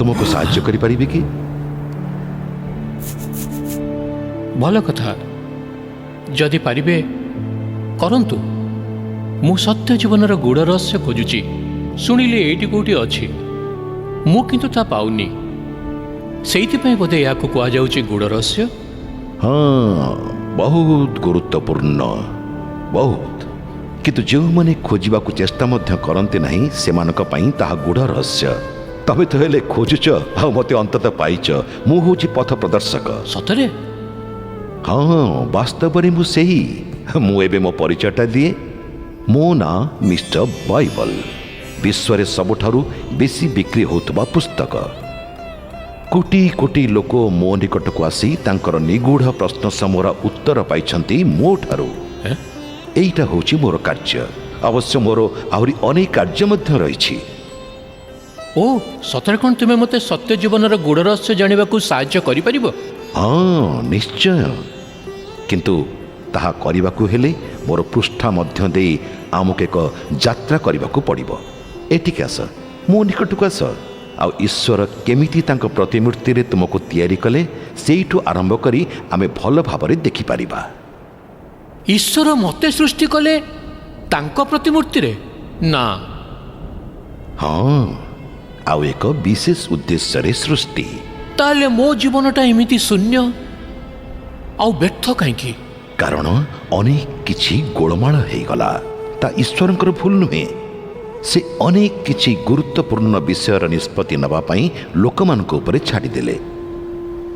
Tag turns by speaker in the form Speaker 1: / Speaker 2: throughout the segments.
Speaker 1: तुमको साहाय्य करि परिबे कि?
Speaker 2: भल कथा जदि पारिबे करंतु। मु सत्य जीवनर गुड़ रहस्य खोजुची शुणिले एटी कोटी अछि मु किंतु ता पाउनी सेइथिपई बोधे याकु कुआ जाउची गुड़ रहस्य।
Speaker 1: हाँ, बहुत गुरुत्वपूर्ण, बहुत। किंतु जो माने खोजिबा को चेष्टा मध्य करते नहीं सेमानक पई ताहा गुड़ रहस्य। तबे तो हेले खोजुच आ मते अंततः पाइच मु होची पथ प्रदर्शक।
Speaker 2: सतरे?
Speaker 1: हाँ, वास्तव में मु सेही। मु एबे मो परिचयटा दिए। मो ना मिस्टर बाइबल, विश्व सबुठारु बेसी बिक्री होतबा पुस्तक। कोटी कोटी लोक मो निकट को आसी तांकर निगूढ़ प्रश्न समूहर उत्तर पाइछंती मो ठारू। एइटा होची मोर कार्य। अवश्य मोर आहुरी अनेक कार्य मध्य रहिछि।
Speaker 2: ओ सतरे कोन तुमे मते सत्य जीवनर गुड़ रहस्य जानिबा को साहाय्य करि परिबो?
Speaker 1: हाँ, निश्चय। किंतु ताहा करने को हेले मोर पृष्ठा मध्य दे आमक एक यात्रा करने को पड़िबो। एटिक आस, मो निकट को आस। आ ईश्वर केमिति तांको प्रतिमूर्ति रे तुमको तैयारी कले सेइठु आरंभ करी आमे भल भाबरे देखि परिबा।
Speaker 2: ईश्वर मते सृष्टि कले तांको प्रतिमूर्ति रे? ना।
Speaker 1: हाँ, आउ एक विशेष उद्देश्य रे सृष्टि।
Speaker 2: ताले मो जीवनटा एमिति शून्य आउ व्यर्थ काईकि?
Speaker 1: कारण अनेक किछि गोलमाल हे गला। ता ईश्वरंकर भूल नुहे। से अनेक किछि गुरुत्वपूर्ण विषयर निष्पत्ति नबा पई लोकमानक उपरे छाड़ी देले।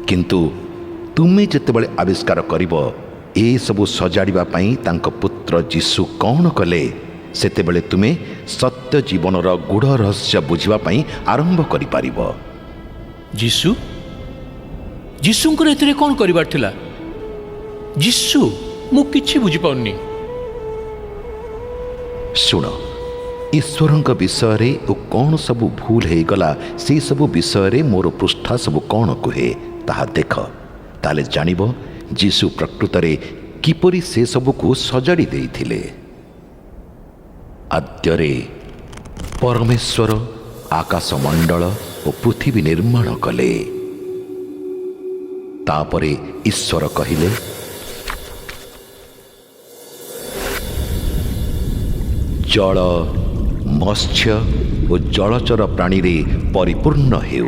Speaker 1: किंतु तुमे जेतेबेले आविष्कार करिबो ए सबु सजाड़िबा पई तांको पुत्र जीशु कौन कले सेतेबेले तुमे सत्य जीवनर गुढ़ रहस्य बुझिबा पई आरंभ करि पारिबो।
Speaker 2: जीशु जीशुंकर एथिरे कौन करिबार थिला? जीशु मु किछि बुझि पाउनी।
Speaker 1: सुन, ईश्वरंक विषय रे ओ कौन सबु भूल हे गला से सबु विषय रे मोर पृष्ठा सबु कौन कुहे ताहा देख। ताले जानिबो जीशु प्रकृत रे किपरि से सबु को सजाड़ी देइथिले। आद्यरे परमेश्वर आकाश मंडल ओ पृथ्वी निर्माण कले। तापरे ईश्वर कहिले, जल मत्स्य और जलचर प्राणी रे परिपूर्ण हेउ।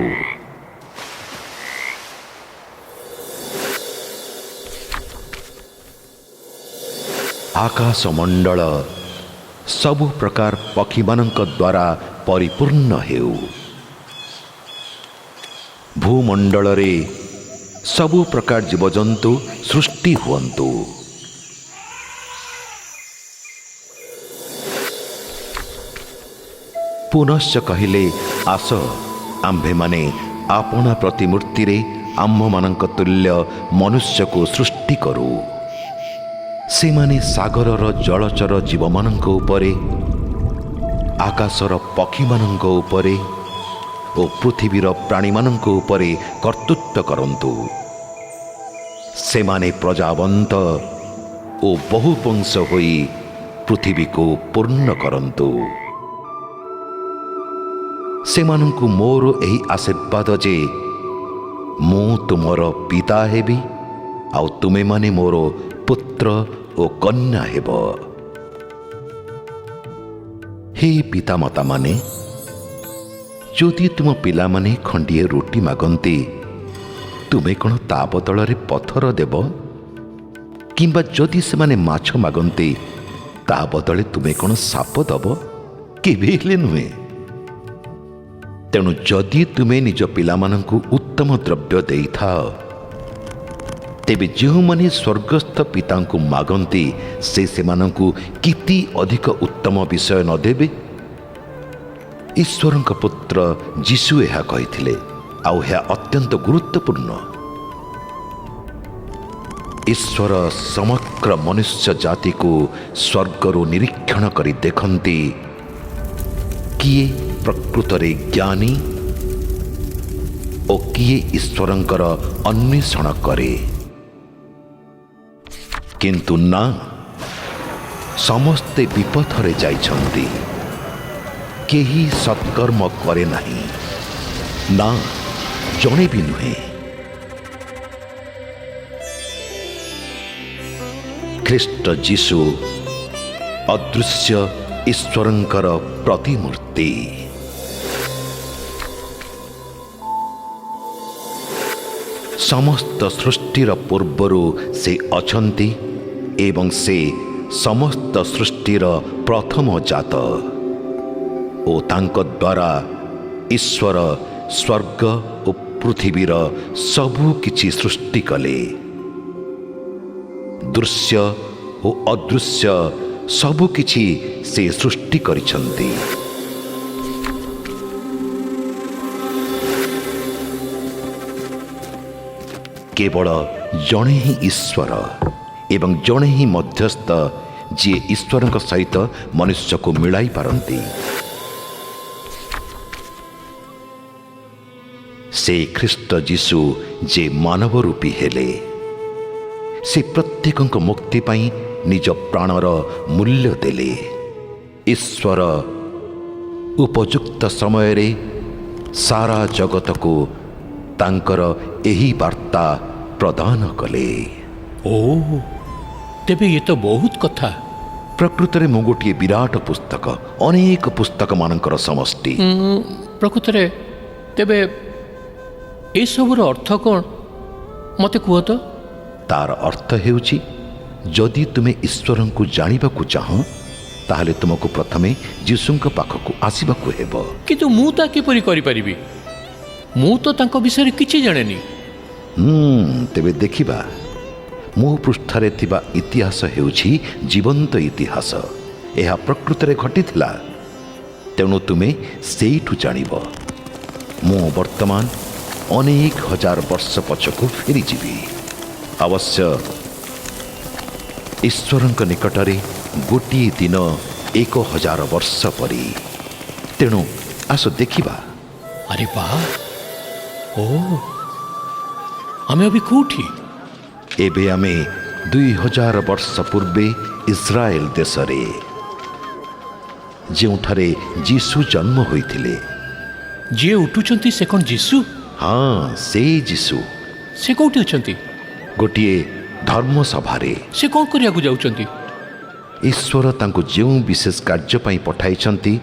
Speaker 1: आकाश मंडल सबु प्रकार पक्षी मानक द्वारा परिपूर्ण हेउ। भूमंडल रे सबु प्रकार जीवजंतु सृष्टि हुअन्तु। पुनश्च कहिले, आस आम्भे माने आपना प्रतिमूर्ति रे आम्भ मानक तुल्य मनुष्य को सृष्टि करू। से माने सागरर जलचर जीव मानक उपरे, आकाशर पक्षी मानक उपरे ओ पृथ्वीर प्राणी मानक उपरे कर्तृत्व करन्तु। से माने प्रजावंत ओ बहुवंश होई पृथ्वी को पूर्ण करन्तु। सेमानंकु मोर एही आशीर्वाद जे मु तुमर पिता हेबी आउ तुमे माने मोर पुत्र ओ कन्या हेब। हे पिता माता माने, जदि तुम पिला माने खंडिए रोटी मागंती तुमे कौन ता बदल रे पथर देव? किंबा जदि से माने माछ मागंती ता बदले तुमे कौन साप दब? केबे हेले नुहे। तेणु जदि तुमे निज पिला मानंकु उत्तम द्रव्य देई थाओ तेबे जो माने स्वर्गस्थ पितांकु मागंती से सेमानंकु किति अधिक उत्तम विषय न देबे? ईश्वरंक पुत्र जीशु एहा कहिथिले आउ एहा अत्यंत गुरुत्वपूर्ण। ईश्वर समग्र मनुष्य जाति को स्वर्गरु निरीक्षण करी देखंती किए प्रकृत रे ज्ञानी ओ किए ईश्वरंकर अन्वेषण करे। किंतु ना, समस्ते विपथरे जाइछंती, केही सत्कर्म करे नहीं। ନା, ଜଣେ ବି ନୁହେଁ। ଖ୍ରୀଷ୍ଟ ଯୀଶୁ ଅଦୃଶ୍ୟ ଈଶ୍ୱରଙ୍କର ପ୍ରତିମୂର୍ତ୍ତି। ସମସ୍ତ ସୃଷ୍ଟିର ପୂର୍ବରୁ ସେ ଅଛନ୍ତି ଏବଂ ସେ ସମସ୍ତ ସୃଷ୍ଟିର ପ୍ରଥମ ଜାତ ଓ ତାଙ୍କ ଦ୍ୱାରା ଈଶ୍ୱର ସ୍ୱର୍ଗ ଓ ପୃଥିବୀର ସବୁ କିଛି ସୃଷ୍ଟି କଲେ। ଦୃଶ୍ୟ ଓ ଅଦୃଶ୍ୟ ସବୁ କିଛି ସେ ସୃଷ୍ଟି କରିଛନ୍ତି। କେବଳ ଜଣେ ହିଁ ଈଶ୍ୱର ଏବଂ ଜଣେ ହିଁ ମଧ୍ୟସ୍ଥ ଯିଏ ଈଶ୍ୱରଙ୍କ ସହିତ ମନୁଷ୍ୟକୁ ମିଳାଇ ପାରନ୍ତି। ସେ ଖ୍ରୀଷ୍ଟ ଯୀଶୁ ଯେ ମାନବ ରୂପୀ ହେଲେ। ସେ ପ୍ରତ୍ୟେକଙ୍କ ମୁକ୍ତି ପାଇଁ ନିଜ ପ୍ରାଣର ମୂଲ୍ୟ ଦେଲେ। ଈଶ୍ୱର ଉପଯୁକ୍ତ ସମୟରେ ସାରା ଜଗତକୁ ତାଙ୍କର ଏହି ବାର୍ତ୍ତା ପ୍ରଦାନ କଲେ।
Speaker 2: ଓ ତେବେ ଇଏ ତ ବହୁତ କଥା।
Speaker 1: ପ୍ରକୃତରେ ମୁଁ ଗୋଟିଏ ବିରାଟ ପୁସ୍ତକ, ଅନେକ ପୁସ୍ତକମାନଙ୍କର ସମଷ୍ଟି।
Speaker 2: ପ୍ରକୃତରେ ତେବେ ଏସବୁର ଅର୍ଥ କ'ଣ ମୋତେ କୁହ ତ?
Speaker 1: ତାର ଅର୍ଥ ହେଉଛି, ଯଦି ତୁମେ ଈଶ୍ୱରଙ୍କୁ ଜାଣିବାକୁ ଚାହଁ ତାହେଲେ ତୁମକୁ ପ୍ରଥମେ ଯୀଶୁଙ୍କ ପାଖକୁ ଆସିବାକୁ ହେବ।
Speaker 2: କିନ୍ତୁ ମୁଁ ତା କିପରି କରିପାରିବି? ମୁଁ ତ ତାଙ୍କ ବିଷୟରେ କିଛି ଜାଣେନି।
Speaker 1: ତେବେ ଦେଖିବା। ମୋ ପୃଷ୍ଠାରେ ଥିବା ଇତିହାସ ହେଉଛି ଜୀବନ୍ତ ଇତିହାସ। ଏହା ପ୍ରକୃତରେ ଘଟିଥିଲା, ତେଣୁ ତୁମେ ସେଇଠୁ ଜାଣିବ। ମୁଁ ବର୍ତ୍ତମାନ ଅନେକ ହଜାର ବର୍ଷ ପଛକୁ ଫେରିଯିବି। ଅବଶ୍ୟ ଈଶ୍ୱରଙ୍କ ନିକଟରେ ଗୋଟିଏ ଦିନ 1000 ବର୍ଷ ପରି। ତେଣୁ ଆସ ଦେଖିବା।
Speaker 2: ଆରେ ବା, ଓ ଆମେ ଏବେ କୋଉଠି?
Speaker 1: ଏବେ ଆମେ 2000 ବର୍ଷ ପୂର୍ବେ ଇସ୍ରାଏଲ ଦେଶରେ, ଯେଉଁଠାରେ ଯୀଶୁ ଜନ୍ମ ହୋଇଥିଲେ।
Speaker 2: ଯିଏ ଉଠୁଛନ୍ତି ସେ କ'ଣ ଯୀଶୁ?
Speaker 1: ହଁ, ସେଇ ଯୀଶୁ।
Speaker 2: ସେ କୋଉଠି ଅଛନ୍ତି?
Speaker 1: ଗୋଟିଏ ଧର୍ମସଭାରେ।
Speaker 2: ସେ କ'ଣ କରିବାକୁ ଯାଉଛନ୍ତି?
Speaker 1: ଈଶ୍ୱର ତାଙ୍କୁ ଯେଉଁ ବିଶେଷ କାର୍ଯ୍ୟ ପାଇଁ ପଠାଇଛନ୍ତି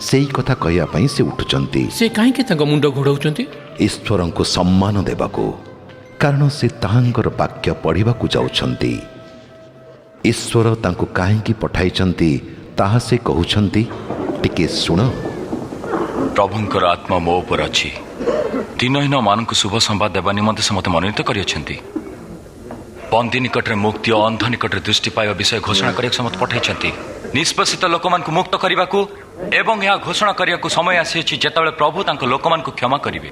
Speaker 1: ସେଇ କଥା କହିବା ପାଇଁ ସେ ଉଠୁଛନ୍ତି।
Speaker 2: ସେ କାହିଁକି ତାଙ୍କ ମୁଣ୍ଡ ଘୋଡ଼ାଉଛନ୍ତି?
Speaker 1: ଈଶ୍ୱରଙ୍କୁ ସମ୍ମାନ ଦେବାକୁ, କାରଣ ସେ ତାହାଙ୍କର ବାକ୍ୟ ପଢ଼ିବାକୁ ଯାଉଛନ୍ତି। ଈଶ୍ୱର ତାଙ୍କୁ କାହିଁକି ପଠାଇଛନ୍ତି ତାହା ସେ କହୁଛନ୍ତି, ଟିକେ ଶୁଣ।
Speaker 3: ପ୍ରଭୁଙ୍କର ଆତ୍ମା ମୋ ଉପରେ ଅଛି। ଦିନହୀନମାନଙ୍କୁ ଶୁଭ ସମ୍ବାଦ ଦେବା ନିମନ୍ତେ ସେ ମୋତେ ମନୋନୀତ କରିଅଛନ୍ତି। ବନ୍ଦୀ ନିକଟରେ ମୁକ୍ତି ଓ ଅନ୍ଧ ନିକଟରେ ଦୃଷ୍ଟି ପାଇବା ବିଷୟ ଘୋଷଣା କରିବାକୁ ସେ ମୋତେ ପଠାଇଛନ୍ତି। ନିଷ୍ପେଷିତ ଲୋକମାନଙ୍କୁ ମୁକ୍ତ କରିବାକୁ ଏବଂ ଏହା ଘୋଷଣା କରିବାକୁ ସମୟ ଆସିଅଛି ଯେତେବେଳେ ପ୍ରଭୁ ତାଙ୍କ ଲୋକମାନଙ୍କୁ କ୍ଷମା କରିବେ।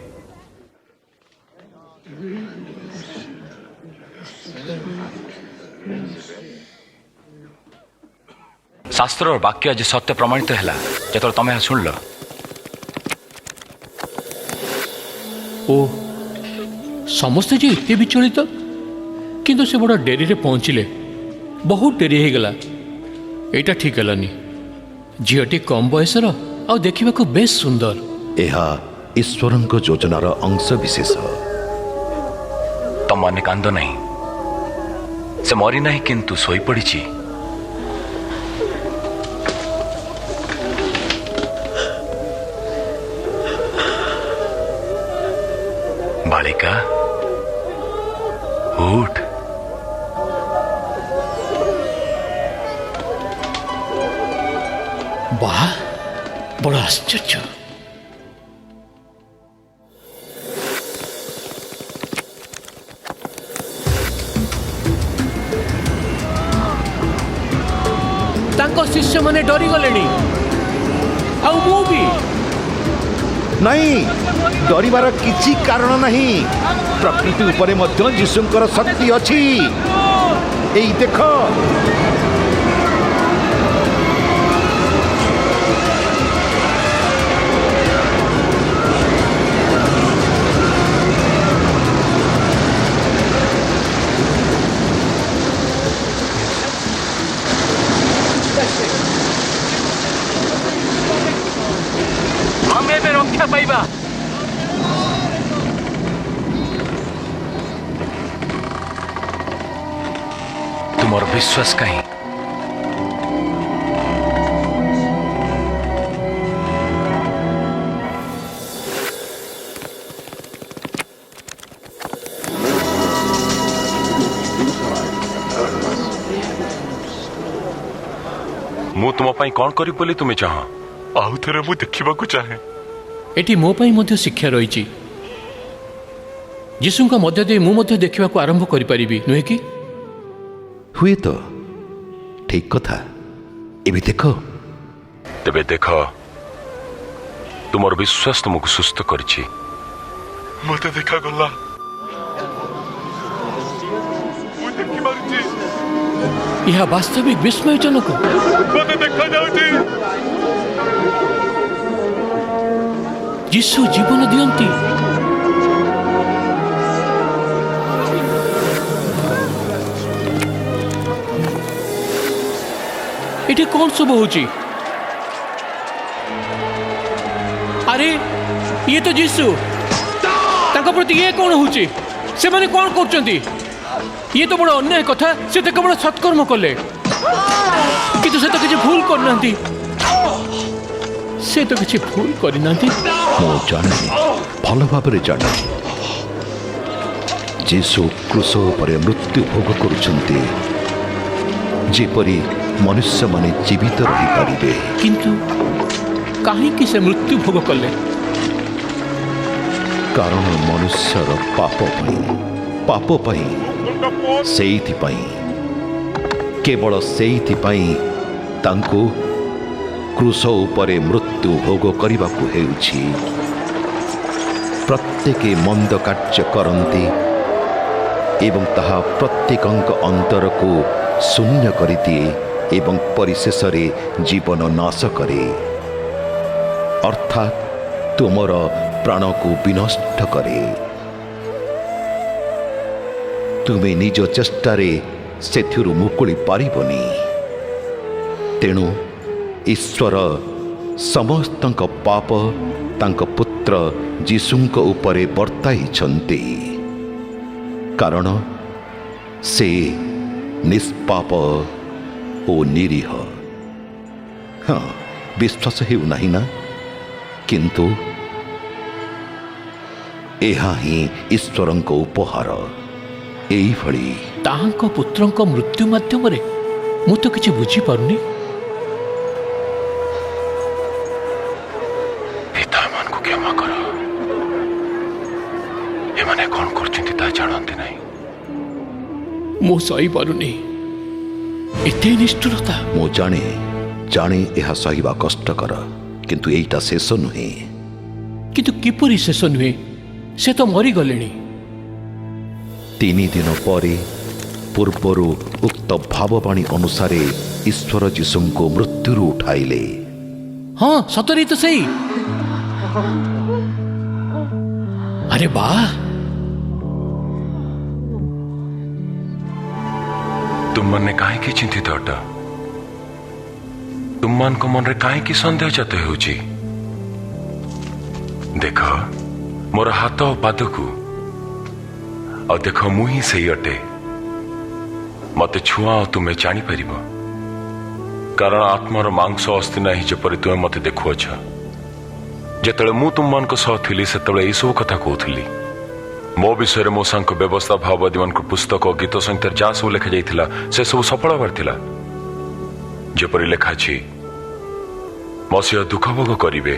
Speaker 3: ଶାସ୍ତ୍ରର ବାକ୍ୟ ଆଜି ସତ୍ୟ ପ୍ରମାଣିତ ହେଲା ଯେତେବେଳେ ତମେ ଏହା ଶୁଣିଲ।
Speaker 2: ଓ ସମସ୍ତେ ଯେ ଏତେ ବିଚଳିତ, କିନ୍ତୁ ସେ ବଡ଼ ଡେରିରେ ପହଞ୍ଚିଲେ। ବହୁତ ଡେରି ହେଇଗଲା। ଏଇଟା ଠିକ୍ ହେଲାନି। ଝିଅଟି କମ୍ ବୟସର ଆଉ ଦେଖିବାକୁ ବେଶ ସୁନ୍ଦର।
Speaker 1: ଏହା ଈଶ୍ୱରଙ୍କ ଯୋଜନାର ଅଂଶ ବିଶେଷ।
Speaker 3: ତମମାନେ କାନ୍ଦ ନାହିଁ, ସେ ମରି ନାହିଁ କିନ୍ତୁ ଶୋଇପଡ଼ିଛି। ବାଳିକା, ଉଠ।
Speaker 2: ବାଃ, ବଡ଼ ଆଶ୍ଚର୍ଯ୍ୟ। ତାଙ୍କ ଶିଷ୍ୟମାନେ ଡରିଗଲେଣି, ଆଉ ମୁଁ ବି।
Speaker 1: ନାଇଁ, ଡରିବାର କିଛି କାରଣ ନାହିଁ। ପ୍ରକୃତି ଉପରେ ମଧ୍ୟ ଯୀଶୁଙ୍କର ଶକ୍ତି ଅଛି। ଏଇ ଦେଖ।
Speaker 2: ଆମେ ଏବେ ରକ୍ଷା ପାଇବା।
Speaker 3: तुमर विश्वास कहीं
Speaker 4: ମୁଁ ତୁମ ପାଇଁ କ'ଣ କରିବି ବୋଲି ତୁମେ ଚାହଁ? ଆଉ ଥରେ ମୁଁ ଦେଖିବାକୁ ଚାହେଁ।
Speaker 2: ଏଠି ମୋ ପାଇଁ ମଧ୍ୟ ଶିକ୍ଷା ରହିଛି। ଯୀଶୁଙ୍କ ମଧ୍ୟ ଦେଇ ମୁଁ ମଧ୍ୟ ଦେଖିବାକୁ ଆରମ୍ଭ କରିପାରିବି, ନୁହେଁ କି?
Speaker 1: ହୁଏତ ଠିକ କଥା। ଏବେ ଦେଖ,
Speaker 4: ତେବେ ଦେଖ, ତୁମର ବିଶ୍ୱାସ ତୁମକୁ ସୁସ୍ଥ କରିଛି। ମୋତେ ଦେଖାଗଲା। ମୁଁ ଦେଖିପାରୁଛି।
Speaker 2: ଏହା ବାସ୍ତବିକ ବିସ୍ମୟଜନକ।
Speaker 4: ମୋତେ ଦେଖାଯାଉଛି।
Speaker 2: ଯୀଶୁ ଜୀବନ ଦିଅନ୍ତି। ଏଠି କ'ଣ ସବୁ ହଉଛି? ଆରେ ଇଏ ତ ଯୀଶୁ। ତାଙ୍କ ପ୍ରତି ଇଏ କ'ଣ ହଉଛି? ସେମାନେ କ'ଣ କରୁଛନ୍ତି? ଇଏ ତ ବଡ଼ ଅନ୍ୟାୟ କଥା। ସେ ତ କେବଳ ସତ୍କର୍ମ କଲେ, କିନ୍ତୁ ସେ ତ କିଛି ଭୁଲ କରିନାହାନ୍ତି। ସେ ତ କିଛି ଭୁଲ କରିନାହାନ୍ତି।
Speaker 1: ମୁଁ ଜାଣେ, ଭଲ ଭାବରେ ଜାଣେ, ଯୀଶୁ କ୍ରୁଶ ଉପରେ ମୃତ୍ୟୁ ଭୋଗ କରୁଛନ୍ତି ଯେପରି ମନୁଷ୍ୟମାନେ ଜୀବିତ ରହିପାରିବେ।
Speaker 2: କିନ୍ତୁ କାହିଁକି ସେ ମୃତ୍ୟୁ ଭୋଗ କଲେ?
Speaker 1: କାରଣ ମନୁଷ୍ୟର ପାପ ପାଇଁ ସେଇଥିପାଇଁ, କେବଳ ସେଇଥିପାଇଁ ତାଙ୍କୁ କ୍ରୁଶ ଉପରେ ମୃତ୍ୟୁ ଭୋଗ କରିବାକୁ ହେଉଛି। ପ୍ରତ୍ୟେକ ମନ୍ଦ କାର୍ଯ୍ୟ କରନ୍ତି ଏବଂ ତାହା ପ୍ରତ୍ୟେକଙ୍କ ଅନ୍ତରକୁ ଶୂନ୍ୟ କରିଦିଏ ଏବଂ ପରିଶେଷରେ ଜୀବନ ନାଶ କରେ, ଅର୍ଥାତ୍ ତୁମର ପ୍ରାଣକୁ ବିନଷ୍ଟ କରେ। ତୁମେ ନିଜ ଚେଷ୍ଟାରେ ସେଥିରୁ ମୁକୁଳି ପାରିବନି। ତେଣୁ ଈଶ୍ୱର ସମସ୍ତଙ୍କ ପାପ ତାଙ୍କ ପୁତ୍ର ଯୀଶୁଙ୍କ ଉପରେ ବର୍ତ୍ତାଇଛନ୍ତି, କାରଣ ସେ ନିଷ୍ପାପ ଓ ନିରୀହ। ହଁ, ବିଶ୍ୱାସ ହେଉନାହିଁ ନା? କିନ୍ତୁ ଏହା ହିଁ ଈଶ୍ୱରଙ୍କ ଉପହାର। ଏଇଭଳି
Speaker 2: ତାହାଙ୍କ ପୁତ୍ରଙ୍କ ମୃତ୍ୟୁ ମାଧ୍ୟମରେ ମୁଁ ତ କିଛି ବୁଝିପାରୁନି।
Speaker 4: ପିତାମାନଙ୍କୁ କ୍ଷମା କର, ଏମାନେ କ'ଣ କରୁଛନ୍ତି ତାହା ଜାଣନ୍ତି ନାହିଁ।
Speaker 2: ମୁଁ ସହିପାରୁନି ଏତେ ନିଷ୍ଠୁରତା।
Speaker 1: ମୁଁ ଜାଣେ ଏହା ସହିବା କଷ୍ଟକର, କିନ୍ତୁ ଏଇଟା ଶେଷ ନୁହେଁ।
Speaker 2: କିନ୍ତୁ କିପରି ଶେଷ ନୁହେଁ? ସେ ତ ମରିଗଲେଣି।
Speaker 1: 3 ଦିନ ପରେ ପୂର୍ବରୁ ଉକ୍ତ ଭାବବାଣୀ ଅନୁସାରେ ଈଶ୍ୱର ଯୀଶୁଙ୍କୁ ମୃତ୍ୟୁରୁ ଉଠାଇଲେ।
Speaker 2: ହଁ, ସତରେ ତ ସେଇ। ଆରେ ବା,
Speaker 4: ତୁମମାନେ କାହିଁକି ଚିନ୍ତିତ ଅଟ? ତୁମମାନଙ୍କ ମନରେ କାହିଁକି ସନ୍ଦେହ ଜାତ ହେଉଛି? ଦେଖ ମୋର ହାତ ଓ ପାଦକୁ, ଆଉ ଦେଖ ମୁଁ ହିଁ ସେଇ ଅଟେ। ମତେ ଛୁଆଁ ଆଉ ତୁମେ ଜାଣିପାରିବ, କାରଣ ଆତ୍ମାର ମାଂସ ଅସ୍ଥି ନାହିଁ ଯେପରି ତୁମେ ମତେ ଦେଖୁଅଛ। ଯେତେବେଳେ ମୁଁ ତୁମମାନଙ୍କ ସହ ଥିଲି ସେତେବେଳେ ଏଇସବୁ କଥା କହୁଥିଲି। ମୋ ବିଷୟରେ ମୂଷାଙ୍କ ବ୍ୟବସ୍ଥା, ଭାବବାଦୀମାନଙ୍କ ପୁସ୍ତକ, ଗୀତ ସଂହିତାରେ ଯାହା ସବୁ ଲେଖାଯାଇଥିଲା ସେସବୁ ସଫଳ ହେବାର ଥିଲା। ଯେପରି ଲେଖାଛି, ମସିହା ଦୁଃଖ ଭୋଗ କରିବେ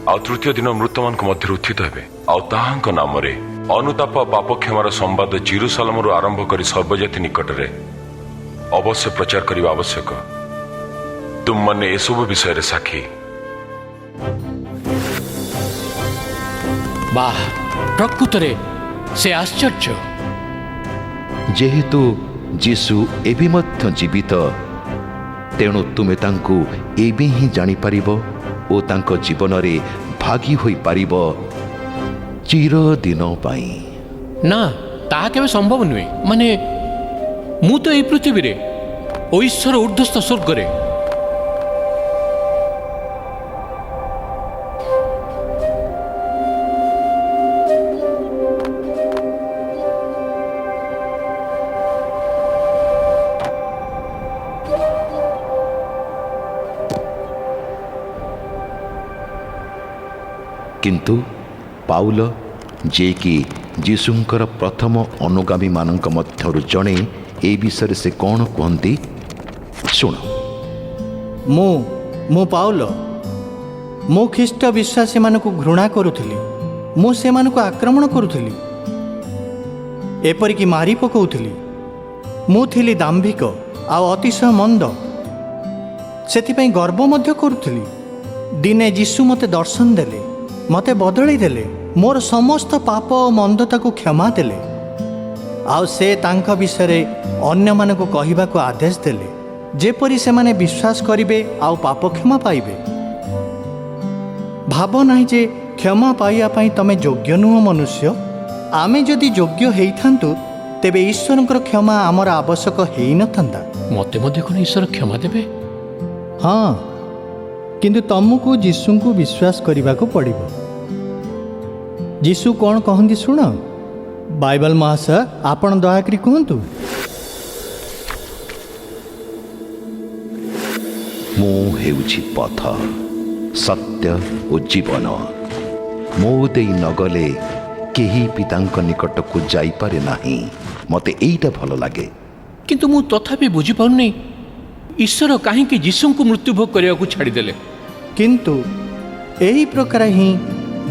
Speaker 4: ଆଉ ତୃତୀୟ ଦିନ ମୃତମାନଙ୍କ ମଧ୍ୟରୁ ଉତ୍ଥିତ ହେବେ, ଆଉ ତାହାଙ୍କ ନାମରେ ଅନୁତାପ ପାପ କ୍ଷମାର ସମ୍ବାଦ ଜେରୁସାଲେମରୁ ଆରମ୍ଭ କରି ସର୍ବଜାତି ନିକଟରେ ଅବଶ୍ୟ ପ୍ରଚାର କରିବା ଆବଶ୍ୟକ। ତୁମମାନେ ଏସବୁ ବିଷୟରେ ସାକ୍ଷୀ।
Speaker 2: ବାଃ, ପ୍ରକୃତରେ ସେ ଆଶ୍ଚର୍ଯ୍ୟ।
Speaker 1: ଯେହେତୁ ଯୀଶୁ ଏବେ ମଧ୍ୟ ଜୀବିତ, ତେଣୁ ତୁମେ ତାଙ୍କୁ ଏବେ ହିଁ ଜାଣିପାରିବ ଓ ତାଙ୍କ ଜୀବନରେ ଭାଗୀ ହୋଇପାରିବ ଚିରଦିନ ପାଇଁ।
Speaker 2: ନା, ତାହା କେବେ ସମ୍ଭବ ନୁହେଁ। ମାନେ, ମୁଁ ତ ଏହି ପୃଥିବୀରେ ଓ ଈଶ୍ୱର ଊର୍ଦ୍ଧ୍ୱସ୍ଥ ସ୍ୱର୍ଗରେ।
Speaker 1: କିନ୍ତୁ ପାଉଲ ଯିଏକି ଯୀଶୁଙ୍କର ପ୍ରଥମ ଅନୁଗାମୀମାନଙ୍କ ମଧ୍ୟରୁ ଜଣେ ଏ ବିଷୟରେ ସେ କ'ଣ କୁହନ୍ତି ଶୁଣ।
Speaker 5: ମୁଁ ପାଉଲ, ମୁଁ ଖ୍ରୀଷ୍ଟ ବିଶ୍ୱାସୀମାନଙ୍କୁ ଘୃଣା କରୁଥିଲି। ମୁଁ ସେମାନଙ୍କୁ ଆକ୍ରମଣ କରୁଥିଲି, ଏପରିକି ମାରି ପକାଉଥିଲି। ମୁଁ ଥିଲି ଦାମ୍ଭିକ ଆଉ ଅତିଶୟ ମନ୍ଦ, ସେଥିପାଇଁ ଗର୍ବ ମଧ୍ୟ କରୁଥିଲି। ଦିନେ ଯୀଶୁ ମୋତେ ଦର୍ଶନ ଦେଲେ, ମୋତେ ବଦଳେଇ ଦେଲେ, ମୋର ସମସ୍ତ ପାପ ଓ ମନ୍ଦତାକୁ କ୍ଷମା ଦେଲେ। ଆଉ ସେ ତାଙ୍କ ବିଷୟରେ ଅନ୍ୟମାନଙ୍କୁ କହିବାକୁ ଆଦେଶ ଦେଲେ, ଯେପରି ସେମାନେ ବିଶ୍ୱାସ କରିବେ ଆଉ ପାପ କ୍ଷମା ପାଇବେ। ଭାବ ନାହିଁ ଯେ କ୍ଷମା ପାଇବା ପାଇଁ ତମେ ଯୋଗ୍ୟ ନୁହଁ ମନୁଷ୍ୟ। ଆମେ ଯଦି ଯୋଗ୍ୟ ହେଇଥାନ୍ତୁ ତେବେ ଈଶ୍ୱରଙ୍କର କ୍ଷମା ଆମର ଆବଶ୍ୟକ ହେଇନଥାନ୍ତା।
Speaker 2: ମୋତେ ମଧ୍ୟ କ'ଣ ଈଶ୍ୱର କ୍ଷମା ଦେବେ?
Speaker 5: ହଁ, କିନ୍ତୁ ତମକୁ ଯୀଶୁଙ୍କୁ ବିଶ୍ୱାସ କରିବାକୁ ପଡ଼ିବ। ଯୀଶୁ କ'ଣ କହନ୍ତି ଶୁଣ। ବାଇବଲ ମହାଶୟ, ଆପଣ ଦୟାକରି କୁହନ୍ତୁ।
Speaker 1: ମୁଁ ହେଉଛି ପଥ, ସତ୍ୟ ଓ ଜୀବନ। ମୋ ଦେଇ ନଗଲେ କେହି ପିତାଙ୍କ ନିକଟକୁ ଯାଇପାରେ ନାହିଁ। ମୋତେ ଏଇଟା ଭଲ ଲାଗେ।
Speaker 2: କିନ୍ତୁ ମୁଁ ତଥାପି ବୁଝିପାରୁନି ଈଶ୍ୱର କାହିଁକି ଯୀଶୁଙ୍କୁ ମୃତ୍ୟୁଭୋଗ କରିବାକୁ ଛାଡ଼ିଦେଲେ।
Speaker 5: କିନ୍ତୁ ଏହି ପ୍ରକାର ହିଁ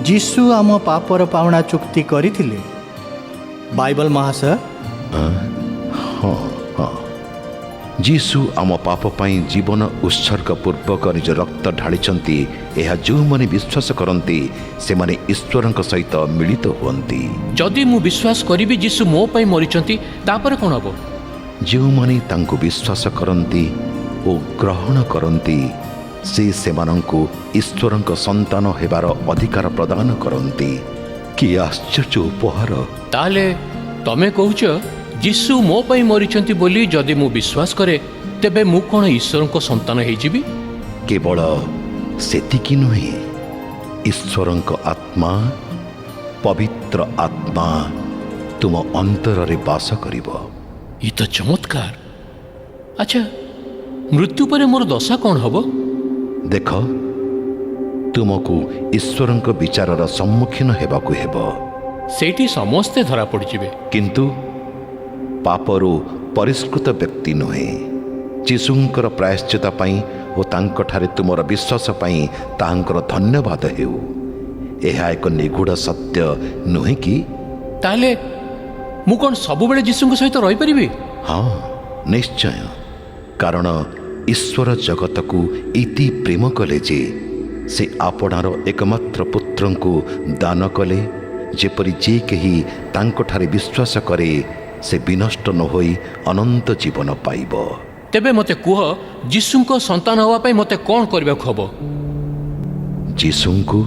Speaker 5: ଯୀଶୁ ଆମ ପାପର ପାଉଣା ଚୁକ୍ତି କରିଥିଲେ। ବାଇବଲ ମହାଶୟ,
Speaker 1: ହଁ ହଁ, ଯୀଶୁ ଆମ ପାପ ପାଇଁ ଜୀବନ ଉତ୍ସର୍ଗ ପୂର୍ବକ ନିଜ ରକ୍ତ ଢାଳିଛନ୍ତି। ଏହା ଯେଉଁମାନେ ବିଶ୍ୱାସ କରନ୍ତି ସେମାନେ ଈଶ୍ୱରଙ୍କ ସହିତ ମିଳିତ ହୁଅନ୍ତି।
Speaker 2: ଯଦି ମୁଁ ବିଶ୍ୱାସ କରିବି ଯୀଶୁ ମୋ ପାଇଁ ମରିଛନ୍ତି, ତାପରେ କ'ଣ ହେବ?
Speaker 1: ଯେଉଁମାନେ ତାଙ୍କୁ ବିଶ୍ୱାସ କରନ୍ତି ଓ ଗ୍ରହଣ କରନ୍ତି ସେ ସେମାନଙ୍କୁ ଈଶ୍ୱରଙ୍କ ସନ୍ତାନ ହେବାର ଅଧିକାର ପ୍ରଦାନ କରନ୍ତି। କି ଆଶ୍ଚର୍ଯ୍ୟ ଉପହାର!
Speaker 2: ତାହେଲେ ତମେ କହୁଛ ଯୀଶୁ ମୋ ପାଇଁ ମରିଛନ୍ତି ବୋଲି ଯଦି ମୁଁ ବିଶ୍ୱାସ କରେ ତେବେ ମୁଁ କ'ଣ ଈଶ୍ୱରଙ୍କ ସନ୍ତାନ ହେଇଯିବି?
Speaker 1: କେବଳ ସେତିକି ନୁହେଁ, ଈଶ୍ୱରଙ୍କ ଆତ୍ମା, ପବିତ୍ର ଆତ୍ମା ତୁମ ଅନ୍ତରରେ ବାସ କରିବ।
Speaker 2: ଏ ତ ଚମତ୍କାର। ଆଚ୍ଛା, ମୃତ୍ୟୁ ପରେ ମୋର ଦଶା କ'ଣ ହେବ?
Speaker 1: ଦେଖ, ତୁମକୁ ଈଶ୍ୱରଙ୍କ ବିଚାରର ସମ୍ମୁଖୀନ ହେବାକୁ ହେବ।
Speaker 2: ସେଇଠି ସମସ୍ତେ ଧରା ପଡ଼ିଯିବେ।
Speaker 1: କିନ୍ତୁ ପାପରୁ ପରିଷ୍କୃତ ବ୍ୟକ୍ତି ନୁହେଁ। ଯୀଶୁଙ୍କର ପ୍ରାୟଶ୍ଚିତ ପାଇଁ ଓ ତାଙ୍କଠାରେ ତୁମର ବିଶ୍ୱାସ ପାଇଁ ତାହାଙ୍କର ଧନ୍ୟବାଦ ହେଉ। ଏହା ଏକ ନିଗୁଢ଼ ସତ୍ୟ ନୁହେଁ କି?
Speaker 2: ତାହେଲେ ମୁଁ କ'ଣ ସବୁବେଳେ ଯୀଶୁଙ୍କ ସହିତ ରହିପାରିବି?
Speaker 1: ହଁ, ନିଶ୍ଚୟ। କାରଣ ଈଶ୍ୱର ଜଗତକୁ ଇତି ପ୍ରେମ କଲେ ଯେ ସେ ଆପଣାର ଏକମାତ୍ର ପୁତ୍ରଙ୍କୁ ଦାନ କଲେ, ଯେପରି ଯେ କେହି ତାଙ୍କଠାରେ ବିଶ୍ୱାସ କରେ ସେ ବିନଷ୍ଟ ନ ହୋଇ ଅନନ୍ତ ଜୀବନ ପାଇବ।
Speaker 2: ତେବେ ମୋତେ କୁହ, ଯୀଶୁଙ୍କ ସନ୍ତାନ ହେବା ପାଇଁ ମୋତେ କ'ଣ କରିବାକୁ ହେବ?
Speaker 1: ଯୀଶୁଙ୍କୁ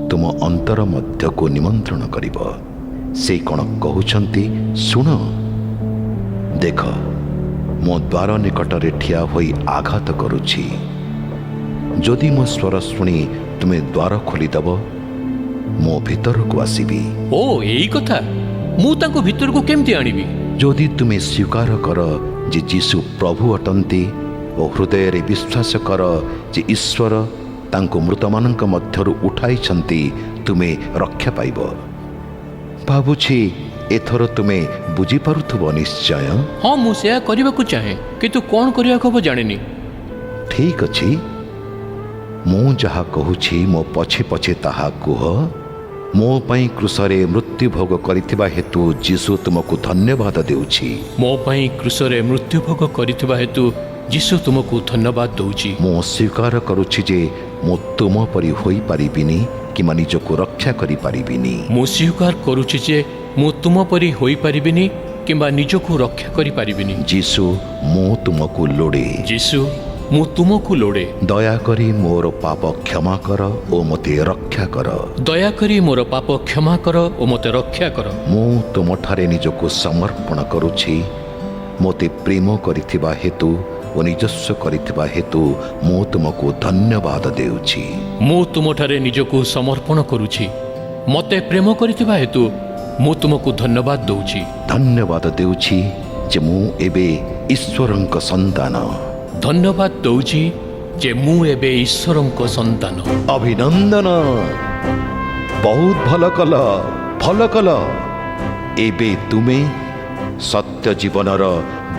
Speaker 1: ତୁମ ଅନ୍ତର ମଧ୍ୟକୁ ନିମନ୍ତ୍ରଣ କରିବ। ସେ କ'ଣ କହୁଛନ୍ତି ଶୁଣ। ଦେଖ, ମୋ ଦ୍ୱାର ନିକଟରେ ଠିଆ ହୋଇ ଆଘାତ କରୁଛି। ଯଦି ମୋ ସ୍ୱର ଶୁଣି ତୁମେ ଦ୍ୱାର ଖୋଲିଦେବ, ମୋ ଭିତରକୁ ଆସିବି।
Speaker 2: ଓ, ଏଇ କଥା! ମୁଁ ତାଙ୍କୁ ଭିତରକୁ କେମିତି ଆଣିବି?
Speaker 1: ଯଦି ତୁମେ ସ୍ୱୀକାର କର ଯେ ଯୀଶୁ ପ୍ରଭୁ ଅଟନ୍ତି ଓ ହୃଦୟରେ ବିଶ୍ୱାସ କର ଯେ ଈଶ୍ୱର ତାଙ୍କୁ ମୃତମାନଙ୍କ ମଧ୍ୟରୁ ଉଠାଇଛନ୍ତି, ତୁମେ ରକ୍ଷା ପାଇବ। ଭାବୁଛି ଏଥର ତୁମେ ବୁଝିପାରୁଥିବ ନିଶ୍ଚୟ।
Speaker 2: ହଁ, ମୁଁ ସେୟା କରିବାକୁ ଚାହେଁ, କିନ୍ତୁ କ'ଣ କରିବାକୁ ହେବ ଜାଣିନି।
Speaker 1: ଠିକ୍ ଅଛି, ମୁଁ ଯାହା କହୁଛି ମୋ ପଛେ ପଛେ ତାହା କୁହ। ମୋ ପାଇଁ କ୍ରୁଶରେ ମୃତ୍ୟୁଭୋଗ କରିଥିବା ହେତୁ ଯୀଶୁ ତୁମକୁ ଧନ୍ୟବାଦ ଦେଉଛି।
Speaker 2: ମୋ ପାଇଁ କ୍ରୁଶରେ ମୃତ୍ୟୁଭୋଗ କରିଥିବା ହେତୁ ଯୀଶୁ ତୁମକୁ ଧନ୍ୟବାଦ ଦେଉଛି।
Speaker 1: ମୁଁ ସ୍ୱୀକାର କରୁଛି ଯେ ମୁଁ ତୁମ ପରି ହୋଇପାରିବିନି କିମ୍ବା ନିଜକୁ ରକ୍ଷା କରିପାରିବିନି।
Speaker 2: ମୁଁ ସ୍ୱୀକାର କରୁଛି ଯେ ମୁଁ ତୁମ ପରି ହୋଇପାରିବିନି କିମ୍ବା ନିଜକୁ ରକ୍ଷା କରିପାରିବିନି।
Speaker 1: ଯୀଶୁ, ମୁଁ ତୁମକୁ ଲୋଡ଼େ।
Speaker 2: ଯୀଶୁ, ମୁଁ ତୁମକୁ ଲୋଡ଼େ।
Speaker 1: ଦୟାକରି ମୋର ପାପ କ୍ଷମା କର ଓ ମୋତେ ରକ୍ଷା କର।
Speaker 2: ଦୟାକରି ମୋର ପାପ କ୍ଷମା କର ଓ ମୋତେ ରକ୍ଷା କର।
Speaker 1: ମୁଁ ତୁମଠାରେ ନିଜକୁ ସମର୍ପଣ କରୁଛି। ମୋତେ ପ୍ରେମ କରିଥିବା ହେତୁ ଓ ନିଜସ୍ୱ କରିଥିବା ହେତୁ ମୁଁ ତୁମକୁ ଧନ୍ୟବାଦ ଦେଉଛି।
Speaker 2: ମୁଁ ତୁମଠାରେ ନିଜକୁ ସମର୍ପଣ କରୁଛି। ମୋତେ ପ୍ରେମ କରିଥିବା ହେତୁ ମୁଁ ତୁମକୁ ଧନ୍ୟବାଦ ଦେଉଛି।
Speaker 1: ଧନ୍ୟବାଦ ଦେଉଛି ଯେ ମୁଁ ଏବେ ଈଶ୍ୱରଙ୍କ ସନ୍ତାନ।
Speaker 2: ଧନ୍ୟବାଦ ଦେଉଛି ଯେ ମୁଁ ଏବେ ଈଶ୍ୱରଙ୍କ ସନ୍ତାନ।
Speaker 1: ଅଭିନନ୍ଦନ। ବହୁତ ଭଲ କଲ। ଏବେ ତୁମେ ସତ୍ୟ ଜୀବନର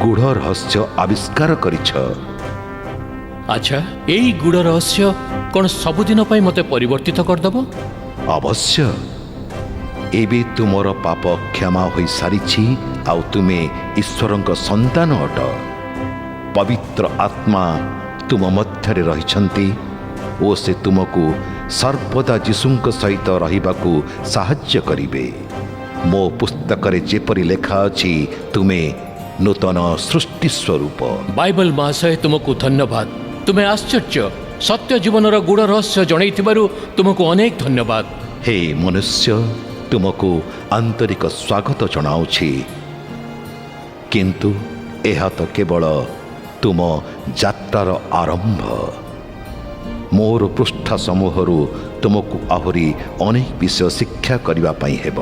Speaker 1: ଗୂଢ଼ ରହସ୍ୟ ଆବିଷ୍କାର କରିଛ।
Speaker 2: ଆଚ୍ଛା, ଏଇ ଗୁଡ଼ ରହସ୍ୟ କ'ଣ ସବୁଦିନ ପାଇଁ ମୋତେ ପରିବର୍ତ୍ତିତ କରିଦେବ?
Speaker 1: ଅବଶ୍ୟ। ଏବେ ତୁମର ପାପ କ୍ଷମା ହୋଇସାରିଛି ଆଉ ତୁମେ ଈଶ୍ୱରଙ୍କ ସନ୍ତାନ ଅଟ। ପବିତ୍ର ଆତ୍ମା ତୁମ ମଧ୍ୟରେ ରହିଛନ୍ତି ଓ ସେ ତୁମକୁ ସର୍ବଦା ଯୀଶୁଙ୍କ ସହିତ ରହିବାକୁ ସାହାଯ୍ୟ କରିବେ। ମୋ ପୁସ୍ତକରେ ଯେପରି ଲେଖା ଅଛି, ତୁମେ ନୂତନ ସୃଷ୍ଟି ସ୍ୱରୂପ।
Speaker 2: ବାଇବଲ ମହାଶୟ, ତୁମକୁ ଧନ୍ୟବାଦ। ତୁମେ ଆଶ୍ଚର୍ଯ୍ୟ ସତ୍ୟ ଜୀବନର ଗୁଡ଼ ରହସ୍ୟ ଜଣାଇଥିବାରୁ ତୁମକୁ ଅନେକ ଧନ୍ୟବାଦ।
Speaker 1: ହେ ମନୁଷ୍ୟ, ତୁମକୁ ଆନ୍ତରିକ ସ୍ୱାଗତ ଜଣାଉଛି। କିନ୍ତୁ ଏହା ତ କେବଳ ତୁମ ଯାତ୍ରାର ଆରମ୍ଭ। ମୋର ପୃଷ୍ଠା ସମୂହରୁ ତୁମକୁ ଆହୁରି ଅନେକ ବିଷୟ ଶିକ୍ଷା କରିବା ପାଇଁ ହେବ।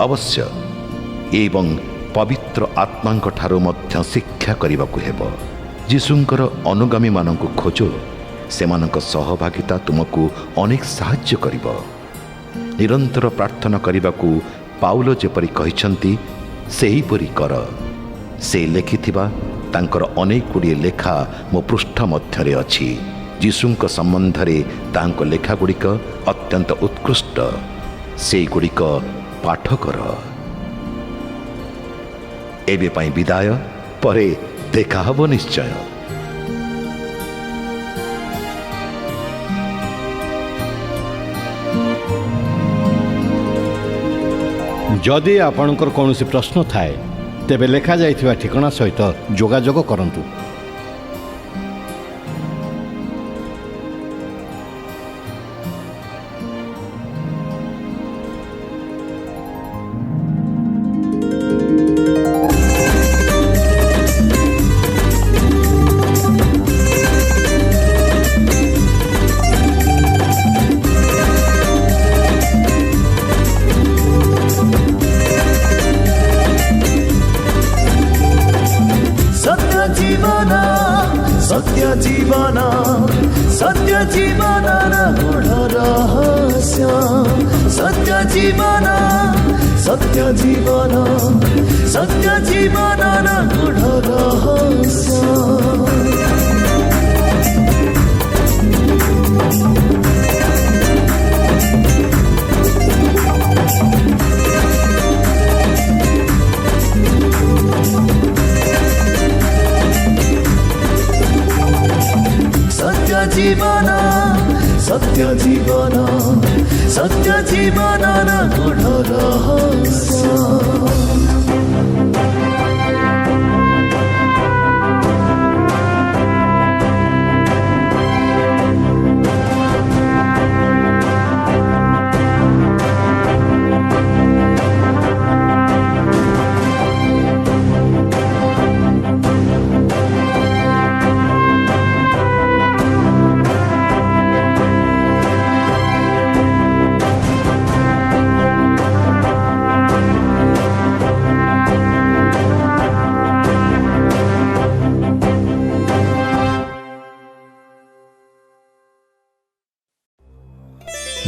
Speaker 1: ଅବଶ୍ୟ ଏବଂ ପବିତ୍ର ଆତ୍ମାଙ୍କ ଠାରୁ ମଧ୍ୟ ଶିକ୍ଷା କରିବାକୁ ହେବ। ଯୀଶୁଙ୍କର ଅନୁଗାମୀମାନଙ୍କୁ ଖୋଜ, ସେମାନଙ୍କ ସହଭାଗିତା ତୁମକୁ ଅନେକ ସାହାଯ୍ୟ କରିବ। ନିରନ୍ତର ପ୍ରାର୍ଥନା କରିବାକୁ ପାଉଲ ଯେପରି କହିଛନ୍ତି, ସେହିପରି କର। ସେ ଲେଖିଥିବା ତାଙ୍କର ଅନେକ ଗୁଡ଼ିଏ ଲେଖା ମୋ ପୃଷ୍ଠ ମଧ୍ୟରେ ଅଛି। ଯୀଶୁଙ୍କ ସମ୍ବନ୍ଧରେ ତାଙ୍କ ଲେଖାଗୁଡ଼ିକ ଅତ୍ୟନ୍ତ ଉତ୍କୃଷ୍ଟ। ସେଇଗୁଡ଼ିକ ପାଠ କର। ଏବେ ପାଇଁ ବିଦାୟ, ପରେ ଦେଖା ହେବ ନିଶ୍ଚୟ।
Speaker 6: ଯଦି ଆପଣଙ୍କର କୌଣସି ପ୍ରଶ୍ନ ଥାଏ, ତେବେ ଲେଖାଯାଇଥିବା ଠିକଣା ସହିତ ଯୋଗାଯୋଗ କରନ୍ତୁ।
Speaker 7: सत्य जीवन गूढ रहस्य सत्य जीवन गूढ रहस्य सत्य जीवन गूढ रहस्य।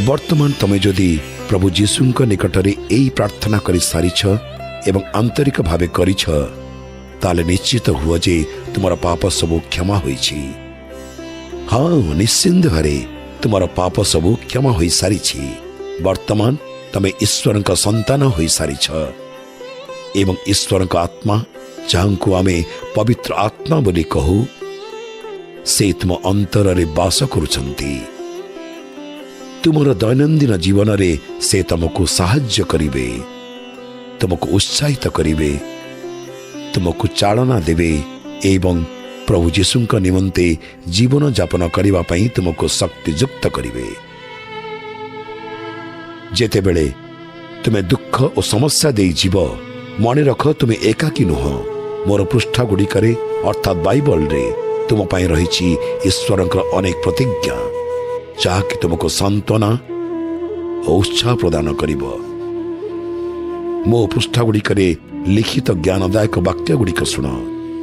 Speaker 1: ବର୍ତ୍ତମାନ ତମେ ଯଦି ପ୍ରଭୁ ଯୀଶୁଙ୍କ ନିକଟରେ ଏହି ପ୍ରାର୍ଥନା କରି ସାରିଛ ଏବଂ ଆନ୍ତରିକ ଭାବେ କରିଛ, ତାହେଲେ ନିଶ୍ଚିତ ହୁଅ ଯେ ତୁମର ପାପ ସବୁ କ୍ଷମା ହୋଇଛି। ହଁ, ନିଶ୍ଚିନ୍ତ ଭାବେ ତୁମର ପାପ ସବୁ କ୍ଷମା ହୋଇସାରିଛି। ବର୍ତ୍ତମାନ ତମେ ଈଶ୍ୱରଙ୍କ ସନ୍ତାନ ହୋଇସାରିଛ ଏବଂ ଈଶ୍ୱରଙ୍କ ଆତ୍ମା, ଯାହାଙ୍କୁ ଆମେ ପବିତ୍ର ଆତ୍ମା ବୋଲି କହୁ, ସେ ତୁମ ଅନ୍ତରରେ ବାସ କରୁଛନ୍ତି। ତୁମର ଦୈନନ୍ଦିନ ଜୀବନରେ ସେ ତୁମକୁ ସାହାଯ୍ୟ କରିବେ, ତୁମକୁ ଉତ୍ସାହିତ କରିବେ, ତୁମକୁ ଚାଳନା ଦେବେ ଏବଂ ପ୍ରଭୁ ଯୀଶୁଙ୍କ ନିମନ୍ତେ ଜୀବନଯାପନ କରିବା ପାଇଁ ତୁମକୁ ଶକ୍ତିଯୁକ୍ତ କରିବେ। ଯେତେବେଳେ ତୁମେ ଦୁଃଖ ଓ ସମସ୍ୟା ଦେଇ ଯିବ, ମନେ ରଖ ତୁମେ ଏକାକୀ ନୁହଁ। ମୋର ପୃଷ୍ଠାଗୁଡ଼ିକରେ ଅର୍ଥାତ୍ ବାଇବଲରେ ତୁମ ପାଇଁ ରହିଛି ଈଶ୍ୱରଙ୍କର ଅନେକ ପ୍ରତିଜ୍ଞା, ଯାହାକି ତୁମକୁ ସାନ୍ତ୍ୱନା ଓ ଉତ୍ସାହ ପ୍ରଦାନ କରିବ। ମୋ ପୃଷ୍ଠାଗୁଡ଼ିକରେ ଲିଖିତ ଜ୍ଞାନଦାୟକ ବାକ୍ୟଗୁଡ଼ିକ ଶୁଣ।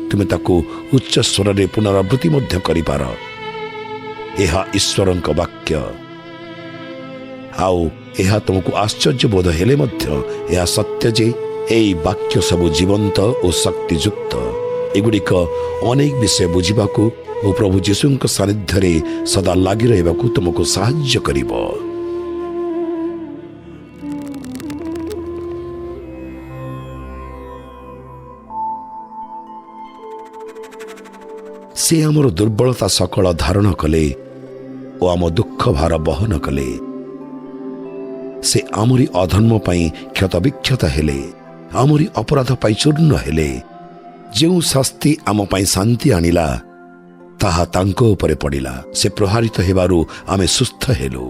Speaker 1: ତୁମେ ତାକୁ ଉଚ୍ଚ ସ୍ୱରରେ ପୁନରାବୃତ୍ତି ମଧ୍ୟ କରିପାର। ଏହା ଈଶ୍ୱରଙ୍କ ବାକ୍ୟ। ଆଉ ଏହା ତୁମକୁ ଆଶ୍ଚର୍ଯ୍ୟ ବୋଧ ହେଲେ ମଧ୍ୟ ଏହା ସତ୍ୟ ଯେ ଏହି ବାକ୍ୟ ସବୁ ଜୀବନ୍ତ ଓ ଶକ୍ତିଯୁକ୍ତ। ଏଗୁଡ଼ିକ ଅନେକ ବିଷୟ ବୁଝିବାକୁ ଓ ପ୍ରଭୁ ଯୀଶୁଙ୍କ ସାନ୍ନିଧ୍ୟରେ ସଦା ଲାଗି ରହିବାକୁ ତୁମକୁ ସାହାଯ୍ୟ କରିବ। ସେ ଆମର ଦୁର୍ବଳତା ସକଳ ଧାରଣ କଲେ ଓ ଆମ ଦୁଃଖ ଭାର ବହନ କଲେ। ସେ ଆମରି ଅଧର୍ମ ପାଇଁ କ୍ଷତବିକ୍ଷତ ହେଲେ, ଆମରି ଅପରାଧ ପାଇଁ ଚୂର୍ଣ୍ଣ ହେଲେ। ଯେଉଁ ଶାସ୍ତି ଆମ ପାଇଁ ଶାନ୍ତି ଆଣିଲା ତାହା ତାଙ୍କ ଉପରେ ପଡ଼ିଲା। ସେ ପ୍ରହାରିତ ହେବାରୁ ଆମେ ସୁସ୍ଥ ହେଲୁ।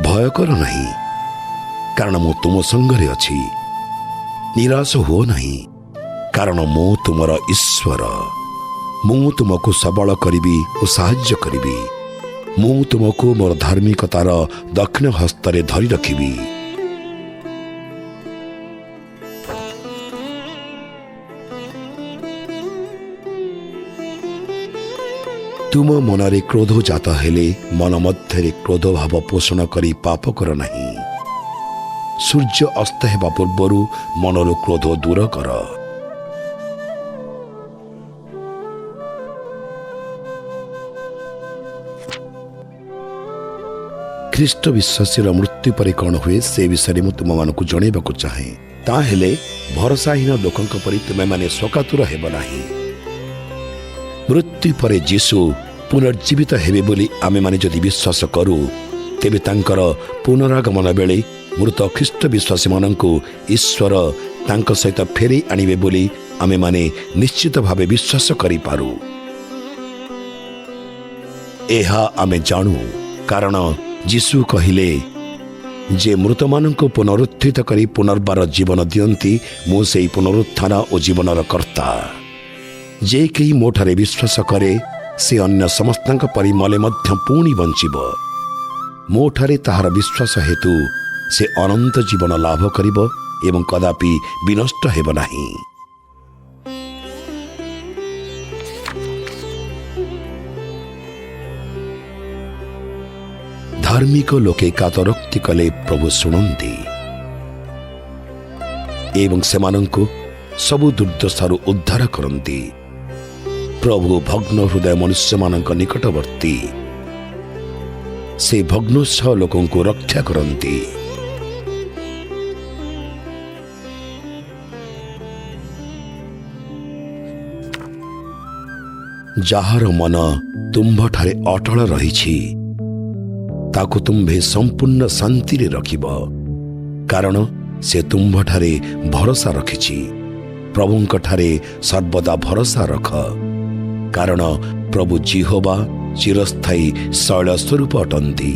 Speaker 1: ଭୟ କର ନାହିଁ, କାରଣ ମୁଁ ତୁମ ସଙ୍ଗରେ ଅଛି। ନିରାଶ ହୁଅ ନାହିଁ, କାରଣ ମୁଁ ତୁମର ଈଶ୍ୱର। ମୁଁ ତୁମକୁ ସବଳ କରିବି ଓ ସାହାଯ୍ୟ କରିବି। ମୁଁ ତୁମକୁ ମୋର ଧାର୍ମିକତାର ଦକ୍ଷିଣ ହସ୍ତରେ ଧରି ରଖିବି। ତୁମ ମନରେ କ୍ରୋଧ ଜାତ ହେଲେ ମନ ମଧ୍ୟରେ କ୍ରୋଧ ଭାବ ପୋଷଣ କରି ପାପ କର ନାହିଁ। ସୂର୍ଯ୍ୟ ଅସ୍ତ ହେବା ପୂର୍ବରୁ ମନରୁ କ୍ରୋଧ ଦୂର କର। ଖ୍ରୀଷ୍ଟ ବିଶ୍ୱାସୀର ମୃତ୍ୟୁ ପରେ କ'ଣ ହୁଏ ସେ ବିଷୟରେ ମୁଁ ତୁମମାନଙ୍କୁ ଜଣାଇବାକୁ ଚାହେଁ। ତାହେଲେ ଭରସାହୀନ ଲୋକଙ୍କ ପରି ତୁମେମାନେ ଶୋକାତୁର ହେବ ନାହିଁ। ମୃତ୍ୟୁ ପରେ ଯୀଶୁ ପୁନର୍ଜୀବିତ ହେବେ ବୋଲି ଆମେମାନେ ଯଦି ବିଶ୍ୱାସ କରୁ, ତେବେ ତାଙ୍କର ପୁନରାଗମନ ବେଳେ ମୃତ ଖ୍ରୀଷ୍ଟ ବିଶ୍ୱାସୀମାନଙ୍କୁ ଈଶ୍ୱର ତାଙ୍କ ସହିତ ଫେରାଇ ଆଣିବେ ବୋଲି ଆମେମାନେ ନିଶ୍ଚିତ ଭାବେ ବିଶ୍ୱାସ କରିପାରୁ। ଏହା ଆମେ ଜାଣୁ, କାରଣ ଯୀଶୁ କହିଲେ ଯେ ମୃତମାନଙ୍କୁ ପୁନରୁତ୍ଥିତ କରି ପୁନର୍ବାର ଜୀବନ ଦିଅନ୍ତି, ମୁଁ ସେହି ପୁନରୁତ୍ଥାନ ଓ ଜୀବନର କର୍ତ୍ତା। ଯେ କେହି ମୋ ଠାରେ ବିଶ୍ୱାସ କରେ ସେ ଅନ୍ୟ ସମସ୍ତଙ୍କ ପରି ମଲେ ମଧ୍ୟ ପୁଣି ବଞ୍ଚିବ। ମୋ ଠାରେ ତାହାର ବିଶ୍ୱାସ ହେତୁ ସେ ଅନନ୍ତ ଜୀବନ ଲାଭ କରିବ ଏବଂ କଦାପି ବିନଷ୍ଟ ହେବ ନାହିଁ। ଧାର୍ମିକ ଲୋକେ କାତରୋକ୍ତି କଲେ ପ୍ରଭୁ ଶୁଣନ୍ତି ଏବଂ ସେମାନଙ୍କୁ ସବୁ ଦୁର୍ଦ୍ଦଶାରୁ ଉଦ୍ଧାର କରନ୍ତି। ପ୍ରଭୁ ଭଗ୍ନ ହୃଦୟ ମନୁଷ୍ୟମାନଙ୍କ ନିକଟବର୍ତ୍ତୀ। ସେ ଭଗ୍ନୋତ୍ସାହ ଲୋକଙ୍କୁ ରକ୍ଷା କରନ୍ତି। ଯାହାର ମନ ତୁମ୍ଭଠାରେ ଅଟଳ ରହିଛି ତାକୁ ତୁମ୍ଭେ ସମ୍ପୂର୍ଣ୍ଣ ଶାନ୍ତିରେ ରଖିବ, କାରଣ ସେ ତୁମ୍ଭଠାରେ ଭରସା ରଖିଛି। ପ୍ରଭୁଙ୍କଠାରେ ସର୍ବଦା ଭରସା ରଖ, କାରଣ ପ୍ରଭୁ ଜିହୋବା ଚିରସ୍ଥାୟୀ ଶୈଳ ସ୍ୱରୂପ ଅଟନ୍ତି।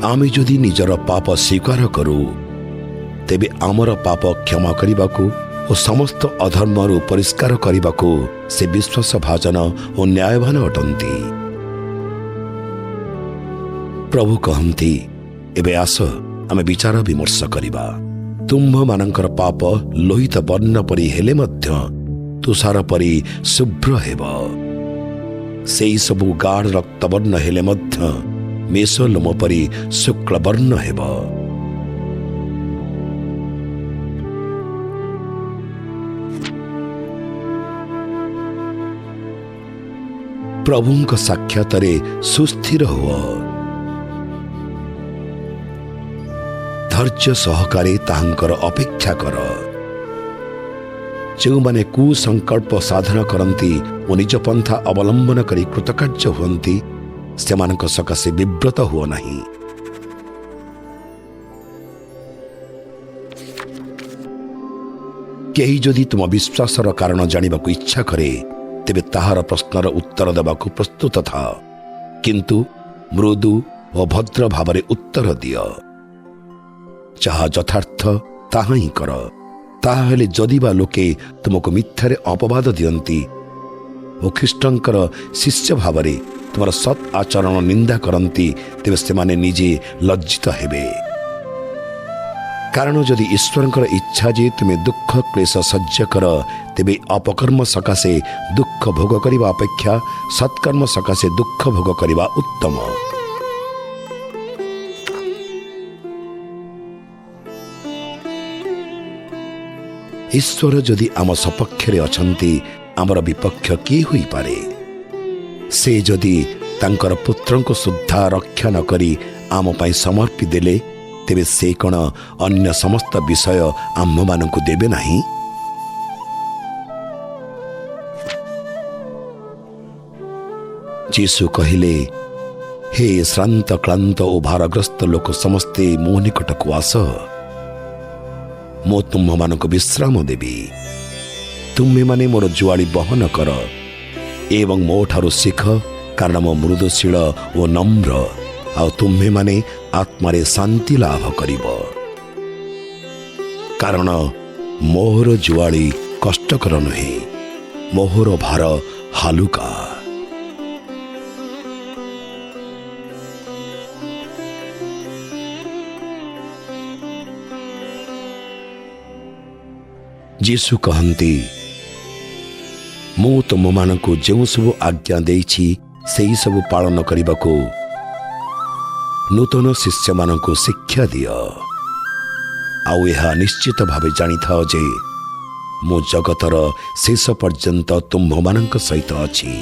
Speaker 1: ଆମେ ଯଦି ନିଜର ପାପ ସ୍ୱୀକାର କରୁ, ତେବେ ଆମର ପାପ କ୍ଷମା କରିବାକୁ ଓ ସମସ୍ତ ଅଧର୍ମରୁ ପରିଷ୍କାର କରିବାକୁ ସେ ବିଶ୍ୱାସ ଭାଜନ ଓ ନ୍ୟାୟବାନ ଅଟନ୍ତି। ପ୍ରଭୁ କହନ୍ତି, ଏବେ ଆସ ଆମେ ବିଚାର ବିମର୍ଶ କରିବା। ତୁମ୍ଭମାନଙ୍କର ପାପ ଲୋହିତ ବର୍ଣ୍ଣ ପରି ହେଲେ ମଧ୍ୟ ତୁଷାର ପରି ଶୁଭ୍ର ହେବ। ସେହି ସବୁ ଗାଢ଼ ରକ୍ତବର୍ଣ୍ଣ ହେଲେ ମଧ୍ୟ ମେଷଲୋମ ପରି ଶୁକ୍ଳ ବର୍ଣ୍ଣ ହେବ। ପ୍ରଭୁଙ୍କ ସାକ୍ଷାତରେ ସୁସ୍ଥିର ହୁଅ। ଧୈର୍ଯ୍ୟ ସହକାରେ ତାହାଙ୍କର ଅପେକ୍ଷା କର। ଯେଉଁମାନେ କୁସଂକଳ୍ପ ସାଧନ କରନ୍ତି ଓ ନିଜ ପନ୍ଥା ଅବଲମ୍ବନ କରି କୃତକାର୍ଯ୍ୟ ହୁଅନ୍ତି, ସେମାନଙ୍କ ସକାଶେ ବିବ୍ରତ ହୁଅ ନାହିଁ। କେହି ଯଦି ତୁମ ବିଶ୍ୱାସର କାରଣ ଜାଣିବାକୁ ଇଚ୍ଛା କରେ, ତେବେ ତାହାର ପ୍ରଶ୍ନର ଉତ୍ତର ଦେବାକୁ ପ୍ରସ୍ତୁତ ଥାଅ, କିନ୍ତୁ ମୃଦୁ ଓ ଭଦ୍ର ଭାବରେ ଉତ୍ତର ଦିଅ। ଯାହା ଯଥାର୍ଥ ତାହା ହିଁ କର। ତାହେଲେ ଯଦିବା ଲୋକେ ତୁମକୁ ମିଥ୍ୟାରେ ଅପବାଦ ଦିଅନ୍ତି ଓ ଖ୍ରୀଷ୍ଟଙ୍କର ଶିଷ୍ୟ ଭାବରେ ତୁମର ସତ୍ ଆଚରଣ ନିନ୍ଦା କରନ୍ତି ତେବେ ସେମାନେ ନିଜେ ଲଜ୍ଜିତ ହେବେ। କାରଣ ଯଦି ଈଶ୍ୱରଙ୍କର ଇଚ୍ଛା ଯେ ତୁମେ ଦୁଃଖ କ୍ଲେଶ ସହ୍ୟ କର, ତେବେ ଅପକର୍ମ ସକାଶେ ଦୁଃଖ ଭୋଗ କରିବା ଅପେକ୍ଷା ସତ୍କର୍ମ ସକାଶେ ଦୁଃଖ ଭୋଗ କରିବା ଉତ୍ତମ। ଈଶ୍ୱର ଯଦି ଆମ ସପକ୍ଷରେ ଅଛନ୍ତି, ଆମର ବିପକ୍ଷ କିଏ ହୋଇପାରେ? ସେ ଯଦି ତାଙ୍କର ପୁତ୍ରଙ୍କୁ ସୁଦ୍ଧା ରକ୍ଷା ନ କରି ଆମ ପାଇଁ ସମର୍ପି ଦେଲେ, ତେବେ ସେ କ'ଣ ଅନ୍ୟ ସମସ୍ତ ବିଷୟ ଆମ୍ଭମାନଙ୍କୁ ଦେବେ ନାହିଁ? ଯୀଶୁ କହିଲେ, ହେ ଶ୍ରାନ୍ତ କ୍ଳାନ୍ତ ଓ ଭାରଗ୍ରସ୍ତ ଲୋକ ସମସ୍ତେ ମୋ ନିକଟକୁ ଆସ, ମୁଁ ତୁମ୍ଭମାନଙ୍କୁ ବିଶ୍ରାମ ଦେବି। ତୁମ୍ଭେମାନେ ମୋର ଜୁଆଳି ବହନ କର ଏବଂ ମୋ ଠାରୁ ଶିଖ, କାରଣ ମୁଁ ମୃଦୁଶୀଳ ଓ ନମ୍ର, ଆଉ ତୁମ୍ଭେମାନେ ଆତ୍ମାରେ ଶାନ୍ତି ଲାଭ କରିବ। କାରଣ ମୋହର ଜୁଆଳି କଷ୍ଟକର ନୁହେଁ, ମୋହର ଭାର ହାଲୁକା। ଯୀଶୁ କହନ୍ତି, ମୁଁ ତୁମମାନଙ୍କୁ ଯେଉଁ ସବୁ ଆଜ୍ଞା ଦେଇଛି ସେହି ସବୁ ପାଳନ କରିବାକୁ ନୂତନ ଶିଷ୍ୟମାନଙ୍କୁ ଶିକ୍ଷା ଦିଅ। ଆଉ ଏହା ନିଶ୍ଚିତ ଭାବେ ଜାଣିଥାଅ ଯେ ମୁଁ ଜଗତର ଶେଷ ପର୍ଯ୍ୟନ୍ତ ତୁମ୍ଭମାନଙ୍କ ସହିତ ଅଛି।